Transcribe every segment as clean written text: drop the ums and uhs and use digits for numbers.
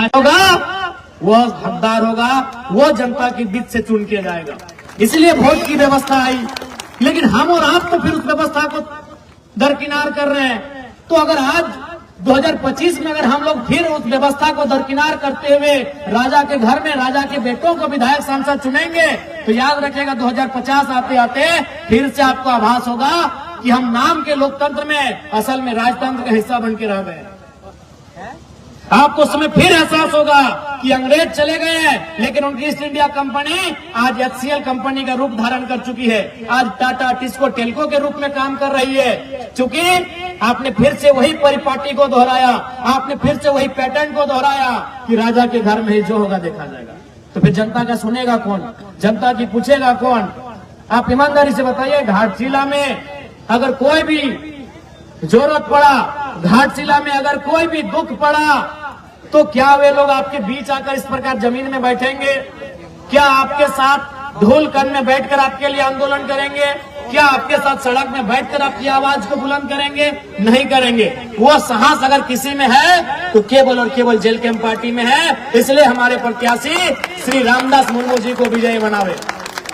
होगा वो हकदार होगा, वो जनता के बीच से चुन किया जाएगा। इसलिए वोट की व्यवस्था आई, लेकिन हम और आप तो फिर उस व्यवस्था को दरकिनार कर रहे हैं। तो अगर आज 2025 में अगर हम लोग फिर उस व्यवस्था को दरकिनार करते हुए राजा के घर में राजा के बेटों को विधायक सांसद चुनेंगे, तो याद रखिएगा 2050 आते आते फिर से आपको आभास होगा कि हम नाम के लोकतंत्र में असल में राजतंत्र का हिस्सा बन के रह गए। आपको समय फिर एहसास होगा कि अंग्रेज चले गए हैं, लेकिन उनकी ईस्ट इंडिया कंपनी आज HCL कंपनी का रूप धारण कर चुकी है। आज टाटा टिस्को टेल्को के रूप में काम कर रही है। चूंकि आपने फिर से वही परिपाटी को दोहराया, आपने फिर से वही पैटर्न को दोहराया कि राजा के घर में ही जो होगा देखा जाएगा। तो फिर जनता का सुनेगा कौन, जनता की पूछेगा कौन? आप ईमानदारी से बताइए, घाटशिला में अगर कोई भी जरूरत पड़ा, घाटशिला में अगर कोई भी दुख पड़ा, तो क्या वे लोग आपके बीच आकर इस प्रकार जमीन में बैठेंगे? क्या आपके साथ ढोल कान में बैठकर आपके लिए आंदोलन करेंगे? क्या आपके साथ सड़क में बैठकर आपकी आवाज को बुलंद करेंगे? नहीं करेंगे। वो साहस अगर किसी में है तो केवल और केवल जेल कैंप पार्टी में है। इसलिए हमारे प्रत्याशी श्री रामदास मुर्मू जी को विजयी बनावे।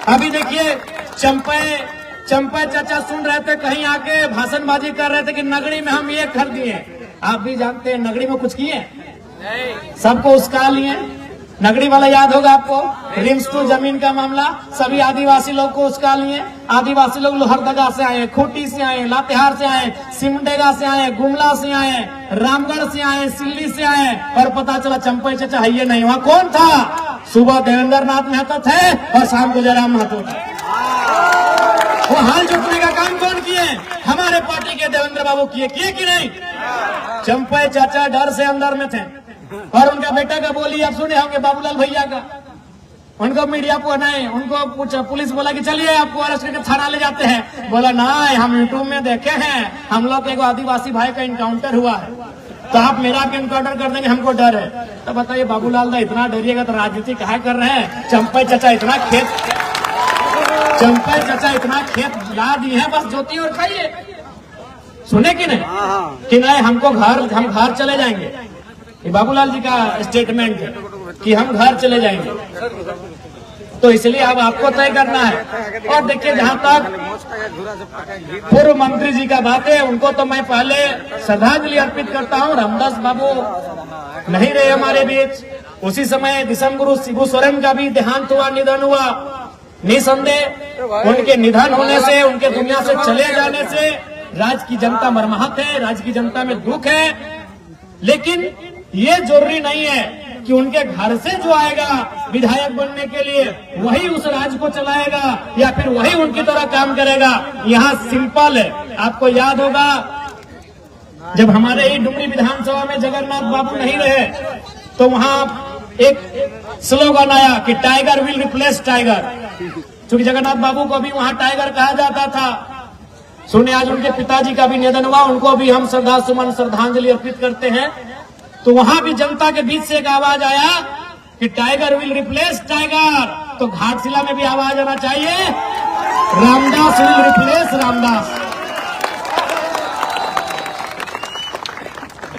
अभी देखिए, चंपा चाचा सुन रहे थे, कहीं आके भाषणबाजी कर रहे थे कि नगरी में हम ये कर दिए। आप भी जानते हैं नगरी में कुछ किए? सबको उसका लिए। नगरी वाला याद होगा आपको, रिम्स टू जमीन का मामला, सभी आदिवासी लोग को उसका लिए। आदिवासी लोग लोहरदगा से आए, खूंटी से आए, लातेहार से आए, सिमडेगा से आए, गुमला से आए, रामगढ़ से आए, सिल्ली से आए, और पता चला चंपा चाचा है ये नहीं। वहाँ कौन था? सुबह देवेंद्र नाथ महतो थे और शाम को जयराम महतो थे। वो हाल जुटने का काम कौन किए? हमारे पार्टी के देवेंद्र बाबू किए कि नहीं? चंपा चाचा डर से अंदर में थे। और उनका बेटा का बोली आप सुने होंगे, बाबूलाल भैया का। उनको मीडिया को नहीं, उनको पूछा, पुलिस बोला कि चलिए आपको अरेस्ट करके थाना ले जाते हैं। बोला नहीं, हम यूट्यूब में देखे हैं, हम लोग एक आदिवासी भाई का इनकाउंटर हुआ है, तो आप मेरा भी इनकाउंटर कर देंगे, हमको डर है। तो बताइए बाबूलाल दा इतना डरिएगा तो राजनीति कहा कर रहे हैं? चंपा चाचा इतना खेत ला दिए हैं, बस जोती और खाइए। सुने कि नहीं हमको हम घर चले जाएंगे। ये बाबूलाल जी का स्टेटमेंट है कि हम घर चले जाएंगे। तो इसलिए अब आपको तय करना है। और देखिए, जहां तक पूर्व मंत्री जी का बात है, उनको तो मैं पहले श्रद्धांजलि अर्पित करता हूं। रामदास बाबू नहीं रहे हमारे बीच। उसी समय दिसंबर शिबू सोरेन का भी देहांत हुआ, निधन हुआ। निसंदेह उनके निधन होने से, उनके दुनिया से चले जाने से राज्य की जनता मर्माहत है, राज्य की जनता में दुख है। लेकिन ये जरूरी नहीं है कि उनके घर से जो आएगा विधायक बनने के लिए वही उस राज्य को चलाएगा या फिर वही उनकी तरह काम करेगा। यहाँ सिंपल है। आपको याद होगा जब हमारे ही डुमरी विधानसभा में जगन्नाथ बाबू नहीं रहे, तो वहाँ एक स्लोगन आया कि टाइगर विल रिप्लेस टाइगर। क्योंकि जगन्नाथ बाबू को भी वहाँ टाइगर कहा जाता था। सुने, आज उनके पिताजी का भी निधन हुआ, उनको भी हम श्रद्धांजलि अर्पित करते हैं। तो वहां भी जनता के बीच से एक आवाज आया कि टाइगर विल रिप्लेस टाइगर। तो घाटशिला में भी आवाज आना चाहिए, रामदास विल रिप्लेस रामदास।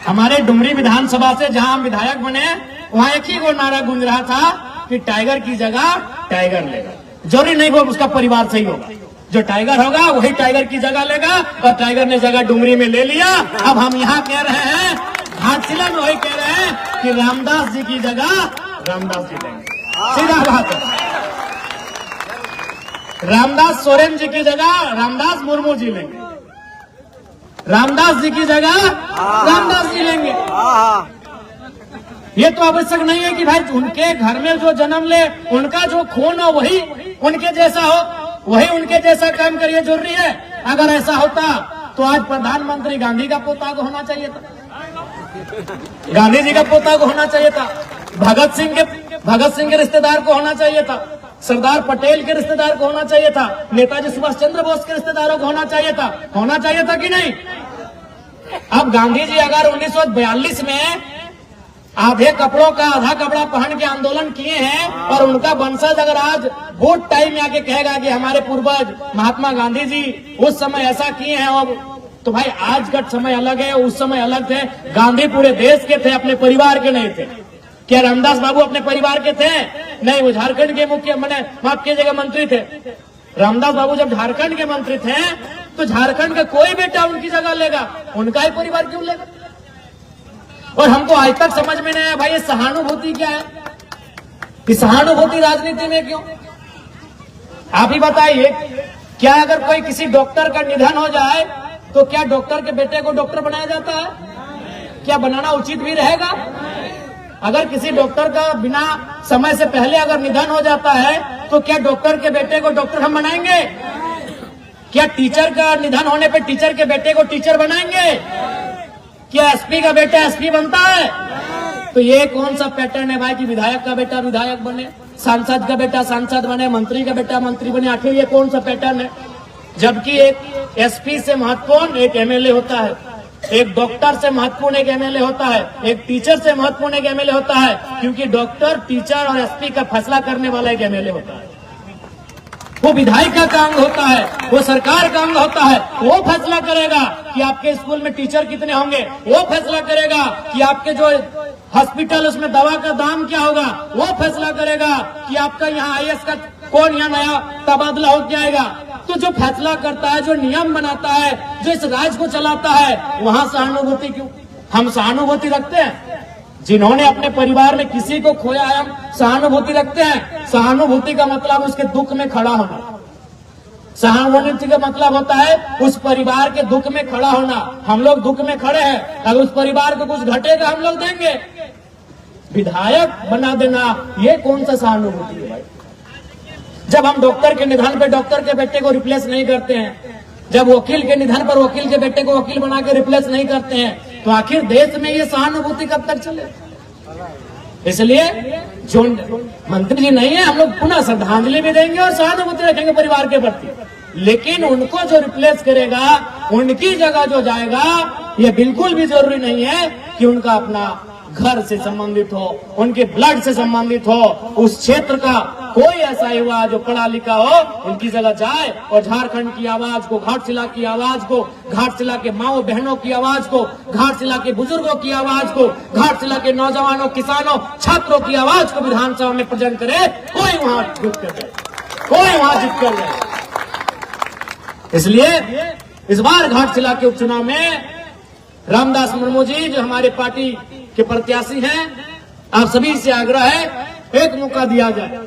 हमारे डुमरी विधानसभा से जहां हम विधायक बने, वहां एक ही वो नारा गूंज रहा था कि टाइगर की जगह टाइगर लेगा। जरूरी नहीं वो उसका परिवार सही होगा, जो टाइगर होगा वही टाइगर की जगह लेगा। और टाइगर ने जगह डुमरी में ले लिया। अब हम यहाँ कह रहे हैं, घाटशिला में वही कह रहे हैं कि रामदास जी की जगह रामदास जी लेंगे। सीधा बात है। रामदास सोरेन जी की जगह रामदास मुर्मू जी लेंगे, रामदास जी की जगह रामदास जी लेंगे। ये तो आवश्यक नहीं है कि भाई उनके घर में जो जन्म ले, उनका जो खून हो वही उनके जैसा हो, वही उनके जैसा काम करिए। जरूरी है? अगर ऐसा होता तो आज प्रधानमंत्री गांधी का पोता को होना चाहिए था, गांधी जी का पोता को होना चाहिए था, भगत सिंह के रिश्तेदार को होना चाहिए था, सरदार पटेल के रिश्तेदार को होना चाहिए था, नेताजी सुभाष चंद्र बोस के रिश्तेदारों को होना चाहिए था कि नहीं? अब गांधी जी अगर 1942 में आधे कपड़ों का आधा कपड़ा पहन के आंदोलन किए हैं, और उनका वंशज अगर आज वोट टाइम में आके कहेगा कि हमारे पूर्वज महात्मा गांधी जी उस समय ऐसा किए हैं, और तो भाई आज का समय अलग है, उस समय अलग थे। गांधी पूरे देश के थे, अपने परिवार के नहीं थे। क्या रामदास बाबू अपने परिवार के थे? नहीं, वो झारखंड के मुख्य माफ कीजिएगा मंत्री थे। रामदास बाबू जब झारखंड के मंत्री थे तो झारखंड का कोई बेटा उनकी जगह लेगा, उनका ही परिवार क्यों लेगा? और हमको आज तक समझ में नहीं आया भाई ये सहानुभूति क्या है, कि सहानुभूति राजनीति में क्यों? आप ही बताइए, क्या अगर कोई किसी डॉक्टर का निधन हो जाए तो क्या डॉक्टर के बेटे को डॉक्टर बनाया जाता है? क्या बनाना उचित भी रहेगा? अगर किसी डॉक्टर का बिना समय से पहले अगर निधन हो जाता है तो क्या डॉक्टर के बेटे को डॉक्टर हम बनाएंगे? क्या टीचर का निधन होने पर टीचर के बेटे को टीचर बनाएंगे? क्या एसपी का बेटा एसपी बनता है? तो ये कौन सा पैटर्न है भाई कि विधायक का बेटा विधायक बने, सांसद का बेटा सांसद बने, मंत्री का बेटा मंत्री बने? आखिर ये कौन सा पैटर्न है? जबकि एक एसपी से महत्वपूर्ण एक एमएलए होता है, एक डॉक्टर से महत्वपूर्ण एक एमएलए होता है, एक टीचर से महत्वपूर्ण एक एमएलए होता है, क्योंकि डॉक्टर, टीचर और एसपी का फैसला करने वाला एक एमएलए होता है। वो विधायक का अंग होता है, वो सरकार का अंग होता है। वो फैसला करेगा कि आपके स्कूल में टीचर कितने होंगे, वो फैसला करेगा कि आपके जो हॉस्पिटल उसमें दवा का दाम क्या होगा, वो फैसला करेगा कि आपका यहाँ आईएएस का कौन यहाँ नया तबादला हो जाएगा। तो जो फैसला करता है, जो नियम बनाता है, जो इस राज्य को चलाता है, वहां सहानुभूति क्यों? हम सहानुभूति रखते हैं जिन्होंने अपने परिवार में किसी को खोया है, हम सहानुभूति रखते हैं। सहानुभूति का मतलब उसके दुख में खड़ा होना, सहानुभूति का मतलब होता है उस परिवार के दुख में खड़ा होना। हम लोग दुख में खड़े हैं, अगर उस परिवार को कुछ घटेगा हम लोग देंगे। विधायक बना देना ये कौन सा सहानुभूति है भाई? जब हम डॉक्टर के निधन पे डॉक्टर के बेटे को रिप्लेस नहीं करते हैं, जब वकील के निधन पर वकील के बेटे को वकील बना के रिप्लेस नहीं करते हैं, तो आखिर देश में ये सहानुभूति कब तक चले? इसलिए जो मंत्री जी नहीं है, हम लोग पुनः श्रद्धांजलि भी देंगे और सहानुभूति रखेंगे परिवार के प्रति, लेकिन उनको जो रिप्लेस करेगा, उनकी जगह जो जाएगा, ये बिल्कुल भी जरूरी नहीं है कि उनका अपना घर से संबंधित हो, उनके ब्लड से संबंधित हो, उस क्षेत्र का कोई ऐसा युवा जो पढ़ा लिखा हो उनकी जगह जाए और झारखंड की आवाज को, घाटशिला की आवाज को, घाटशिला के माओ बहनों की आवाज को, घाटशिला के बुजुर्गों की आवाज को, घाटशिला के नौजवानों, किसानों, छात्रों की आवाज को विधानसभा में प्रेजेंट करे, कोई वहां झुक कर जाए, कोई वहां झुक कर जाए। इसलिए इस बार घाटशिला के उपचुनाव में रामदास मुर्मू जी जो हमारे पार्टी के प्रत्याशी हैं, आप सभी से आग्रह है एक मौका दिया जाए,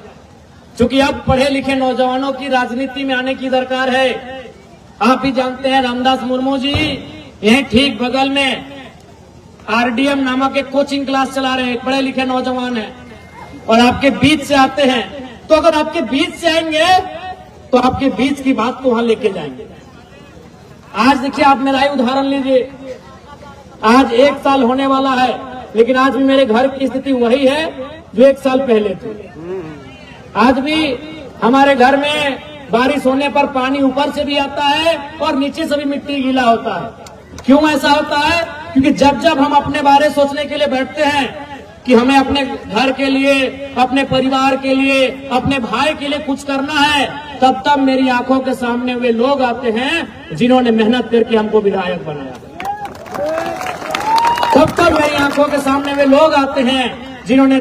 क्योंकि अब पढ़े लिखे नौजवानों की राजनीति में आने की दरकार है। आप भी जानते हैं रामदास मुर्मू जी यहीं ठीक बगल में आरडीएम नामक एक कोचिंग क्लास चला रहे हैं, पढ़े लिखे नौजवान हैं और आपके बीच से आते हैं। तो अगर आपके बीच से आएंगे तो आपके बीच की बात को वहां लेके जाएंगे। आज देखिए, आप मेरा ही उदाहरण लीजिए, आज 1 साल होने वाला है, लेकिन आज भी मेरे घर की स्थिति वही है जो 1 साल पहले थी। आज भी हमारे घर में बारिश होने पर पानी ऊपर से भी आता है और नीचे से भी मिट्टी गीला होता है। क्यों ऐसा होता है? क्योंकि जब जब हम अपने बारे सोचने के लिए बैठते हैं कि हमें अपने घर के लिए, अपने परिवार के लिए, अपने भाई के लिए कुछ करना है, तब तब मेरी आंखों के सामने वे लोग आते हैं जिन्होंने मेहनत करके हमको विधायक बनाया। तब मेरी आंखों के सामने वे लोग आते हैं जिन्होंने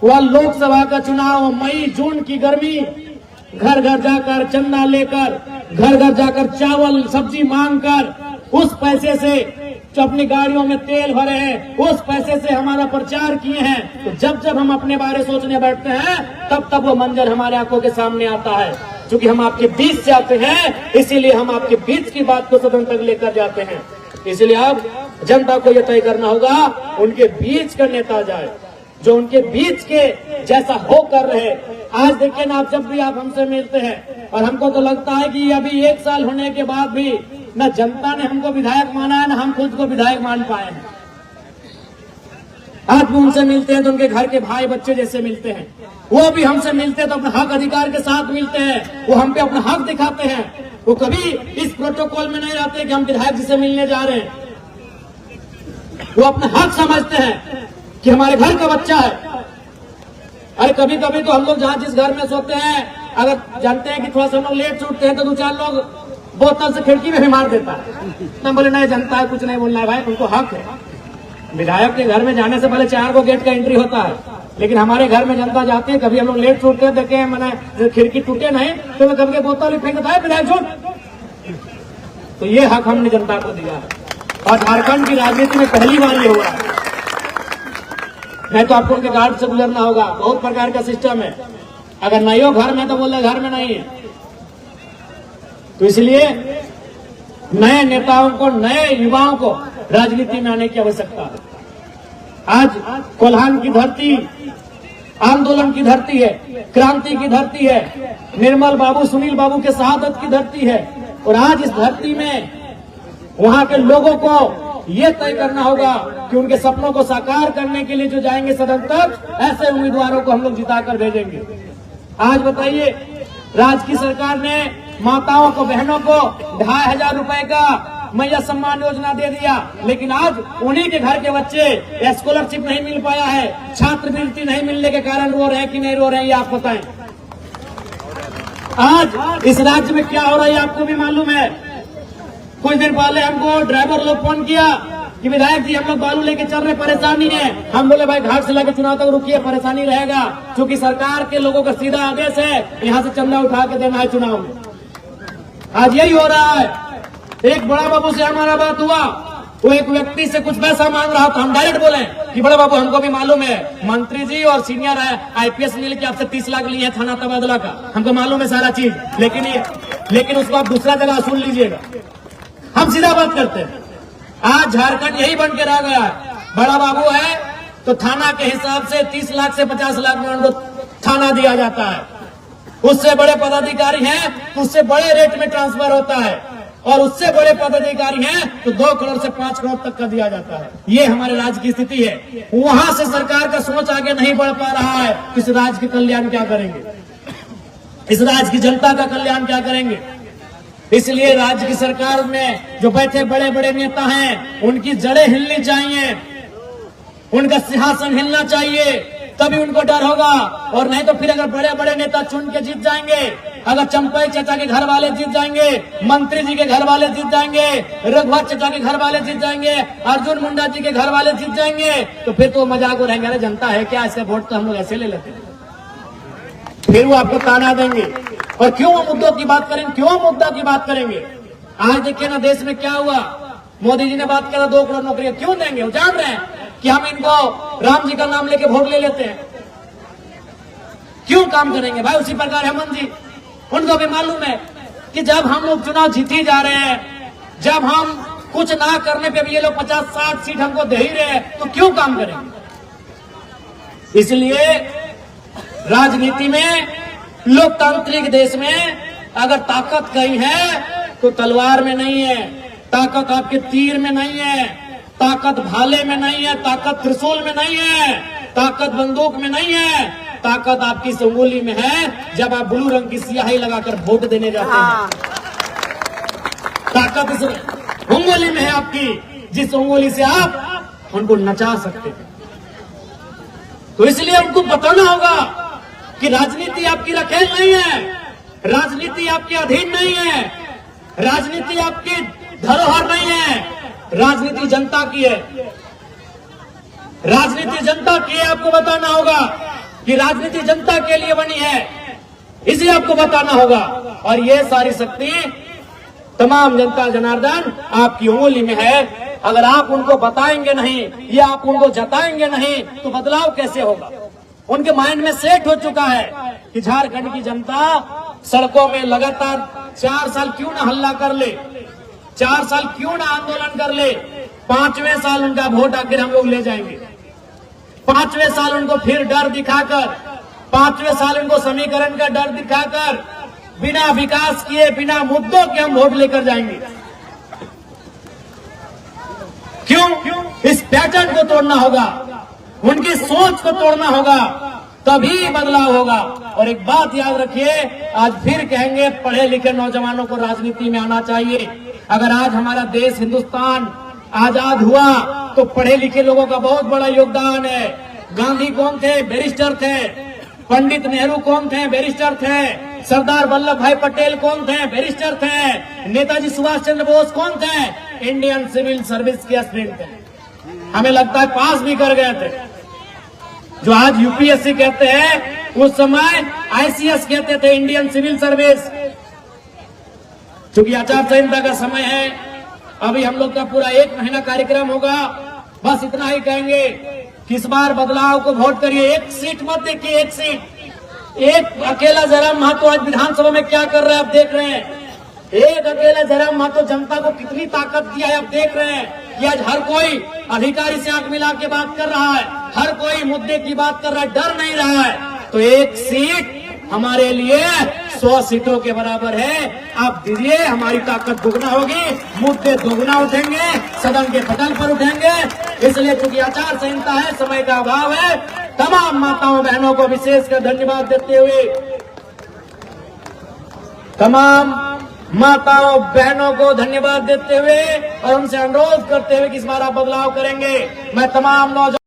वह लोकसभा का चुनाव, मई जून की गर्मी, घर घर जाकर चंदा लेकर, घर घर जाकर चावल सब्जी मांगकर, उस पैसे से जो अपनी गाड़ियों में तेल भरे हैं, उस पैसे से हमारा प्रचार किए हैं। तो जब जब हम अपने बारे सोचने बैठते हैं, तब तब वो मंजर हमारे आंखों के सामने आता है। क्योंकि हम आपके बीच से आते हैं, इसीलिए हम आपके बीच की बात को सदन तक लेकर जाते हैं। इसलिए अब जनता को यह तय करना होगा उनके बीच का नेता जाए, जो उनके बीच के जैसा हो कर रहे। आज देखिए ना, आप जब भी आप हमसे मिलते हैं, और हमको तो लगता है कि अभी 1 साल होने के बाद भी न जनता ने हमको विधायक माना है, न हम खुद को विधायक मान पाए हैं। आज भी उनसे मिलते हैं तो उनके घर के भाई बच्चे जैसे मिलते हैं। वो भी हमसे मिलते हैं तो अपने हक अधिकार के साथ मिलते हैं, वो हम पे अपना हक दिखाते हैं। वो कभी इस प्रोटोकॉल में नहीं रहते कि हम विधायक जी से मिलने जा रहे हैं। वो अपना हक समझते हैं कि हमारे घर का बच्चा है। अरे कभी कभी तो हम लोग जहाँ जिस घर में सोते हैं, अगर जानते हैं कि थोड़ा सा हम लोग लेट छूटते हैं तो 2-4 लोग बोतल से खिड़की में भी मार देता है। मैं बोले नहीं, जनता है, कुछ नहीं बोलना है भाई, उनको हक है। विधायक के घर में जाने से पहले 4 गेट का एंट्री होता है, लेकिन हमारे घर में जनता जाती है, कभी हम लोग लेट छूटते देखे हैं, मैंने खिड़की टूटे नहीं तो मैं कभी बोतल फेंक देता है विधायक छूट। तो ये हक हमने जनता को दिया है और झारखंड की राजनीति में पहली बार ये हुआ है। नहीं तो आपको उनके गार्ड से गुजरना होगा, बहुत प्रकार का सिस्टम है। अगर नहीं हो घर में तो बोल घर में नहीं है। तो इसलिए नए नेताओं को, नए युवाओं को राजनीति में आने की आवश्यकता है। आज कोल्हान की धरती आंदोलन की धरती है, क्रांति की धरती है, निर्मल बाबू, सुनील बाबू के शहादत की धरती है। और आज इस धरती में वहां के लोगों को ये तय करना होगा कि उनके सपनों को साकार करने के लिए जो जाएंगे सदन तक, ऐसे उम्मीदवारों को हम लोग जिताकर भेजेंगे। आज बताइए, राज्य की सरकार ने माताओं को, बहनों को 2500 रुपए का मैया सम्मान योजना दे दिया, लेकिन आज उन्हीं के घर के बच्चे स्कॉलरशिप नहीं मिल पाया है, छात्रवृत्ति नहीं मिलने के कारण रो रहे हैं कि नहीं रो रहे हैं, ये आप बताएं। आज इस राज्य में क्या हो रहा है आपको भी मालूम है। कुछ दिन पहले हमको ड्राइवर लोग फोन किया कि विधायक जी हम लोग बालू लेके चल रहे, परेशानी है। हम बोले भाई घाट से लेकर चुनाव तक रुकिए, परेशानी रहेगा, क्योंकि सरकार के लोगों का सीधा आदेश है यहाँ से चंदा उठा के देना है चुनाव में। आज यही हो रहा है। एक बड़ा बाबू से हमारा बात हुआ, वो एक व्यक्ति से कुछ पैसा मांग रहा था। हम डायरेक्ट बोले कि बड़ा बाबू हमको भी मालूम है, मंत्री जी और सीनियर IPS मिल के आपसे 30 लाख लिए थाना तबादला का, हमको मालूम है सारा चीज, लेकिन उसको आप दूसरा जगह वसूल लीजिएगा। हम सीधा बात करते हैं। आज झारखंड यही बन के रह गया है। बड़ा बाबू है तो थाना के हिसाब से 30 लाख से 50 लाख में उनको थाना दिया जाता है। उससे बड़े पदाधिकारी हैं तो उससे बड़े रेट में ट्रांसफर होता है, और उससे बड़े पदाधिकारी हैं तो 2 करोड़ से 5 करोड़ तक का दिया जाता है। ये हमारे राज्य की स्थिति है। वहां से सरकार का सोच आगे नहीं बढ़ पा रहा है। इस राज्य के कल्याण क्या करेंगे, इस राज्य की जनता का कल्याण क्या करेंगे। इसलिए राज्य की सरकार में जो बैठे बड़े बड़े नेता हैं, उनकी जड़ें हिलनी चाहिए, उनका सिंहासन हिलना चाहिए, तभी उनको डर होगा। और नहीं तो फिर अगर बड़े बड़े नेता चुन के जीत जाएंगे, अगर चंपई चाचा के घर वाले जीत जाएंगे, मंत्री जी के घर वाले जीत जाएंगे, रघुवर चाचा के घर वाले जीत जाएंगे, अर्जुन मुंडा जी के घर वाले जीत जाएंगे, तो फिर तो मजाक हो रहेंगे, अरे जनता है क्या, इसका वोट तो हम लोग ऐसे ले लेते हैं। फिर वो आपको ताना देंगे। और क्यों मुद्दों की बात करेंगे, क्यों मुद्दा की बात करेंगे। आज देखिए ना देश में क्या हुआ, मोदी जी ने बात करा 2 करोड़ नौकरियां क्यों देंगे। वो जान रहे हैं कि हम इनको राम जी का नाम लेके वोट ले लेते हैं, क्यों काम करेंगे भाई। उसी प्रकार हेमंत जी, उनको भी मालूम है कि जब हम लोग चुनाव जीती जा रहे हैं, जब हम कुछ ना करने पे भी ये लोग 50-60 सीट हमको दे ही रहे हैं, तो क्यों काम करेंगे। इसलिए राजनीति में, लोकतांत्रिक देश में अगर ताकत कहीं है तो तलवार में नहीं है, ताकत आपके तीर में नहीं है, ताकत भाले में नहीं है, ताकत त्रिशूल में नहीं है, ताकत बंदूक में नहीं है, ताकत आपकी इस उंगली में है जब आप ब्लू रंग की स्याही लगाकर वोट देने जाते हैं। ताकत इस उंगली में है आपकी, जिस उंगली से आप उनको नचा सकते हैं। तो इसलिए उनको बताना होगा कि राजनीति आपकी रखेल नहीं है, राजनीति आपके अधीन नहीं है, राजनीति आपकी धरोहर नहीं है, राजनीति जनता की है, राजनीति जनता की है। आपको बताना होगा कि राजनीति जनता के लिए बनी है, इसे आपको बताना होगा। और ये सारी शक्ति तमाम जनता जनार्दन आपकी उंगली में है। अगर आप उनको बताएंगे नहीं या आप उनको जताएंगे नहीं तो बदलाव कैसे होगा। उनके माइंड में सेट हो चुका है कि झारखंड की जनता सड़कों में लगातार 4 साल क्यों ना हल्ला कर ले, 4 साल क्यों ना आंदोलन कर ले, 5वें साल उनका वोट आखिर हम लोग ले जाएंगे। 5वें साल उनको फिर डर दिखाकर, 5वें साल उनको समीकरण का डर दिखाकर, बिना विकास किए, बिना मुद्दों के हम वोट लेकर जाएंगे। क्यों? इस पैटर्न को तोड़ना होगा, उनकी सोच को तोड़ना होगा, तभी बदलाव होगा। और एक बात याद रखिए, आज फिर कहेंगे पढ़े लिखे नौजवानों को राजनीति में आना चाहिए। अगर आज हमारा देश हिंदुस्तान आजाद हुआ तो पढ़े लिखे लोगों का बहुत बड़ा योगदान है। गांधी कौन थे? बैरिस्टर थे। पंडित नेहरू कौन थे? बैरिस्टर थे। सरदार वल्लभ भाई पटेल कौन थे? बैरिस्टर थे। नेताजी सुभाष चंद्र बोस कौन थे? इंडियन सिविल सर्विस के एस्पिरेंट थे। हमें लगता है पास भी कर गए थे। जो आज यूपीएससी कहते हैं उस समय आईसीएस कहते थे, इंडियन सिविल सर्विस। चूंकि आचार संहिता का समय है, अभी हम लोग का पूरा 1 महीना कार्यक्रम होगा। बस इतना ही कहेंगे कि इस बार बदलाव को वोट करिए। 1 सीट मत देखिए, 1 सीट, एक अकेला जयराम महतो आज विधानसभा में क्या कर रहे हैं आप देख रहे हैं। एक अकेला जयराम महतो जनता को कितनी ताकत दिया है आप देख रहे हैं कि आज हर कोई अधिकारी से आंख मिला के बात कर रहा है, हर कोई मुद्दे की बात कर रहा है, डर नहीं रहा है। तो 1 सीट हमारे लिए 100 सीटों के बराबर है। आप दीजिए, हमारी ताकत दुगना होगी, मुद्दे दोगुना उठेंगे, सदन के पटल पर उठेंगे। इसलिए चूंकि आचार संहिता है, समय का अभाव है, तमाम माताओं बहनों को विशेषकर धन्यवाद देते हुए, तमाम माताओं बहनों को धन्यवाद देते हुए और उनसे अनुरोध करते हुए कि इस बार आप बदलाव करेंगे। मैं तमाम नौजवान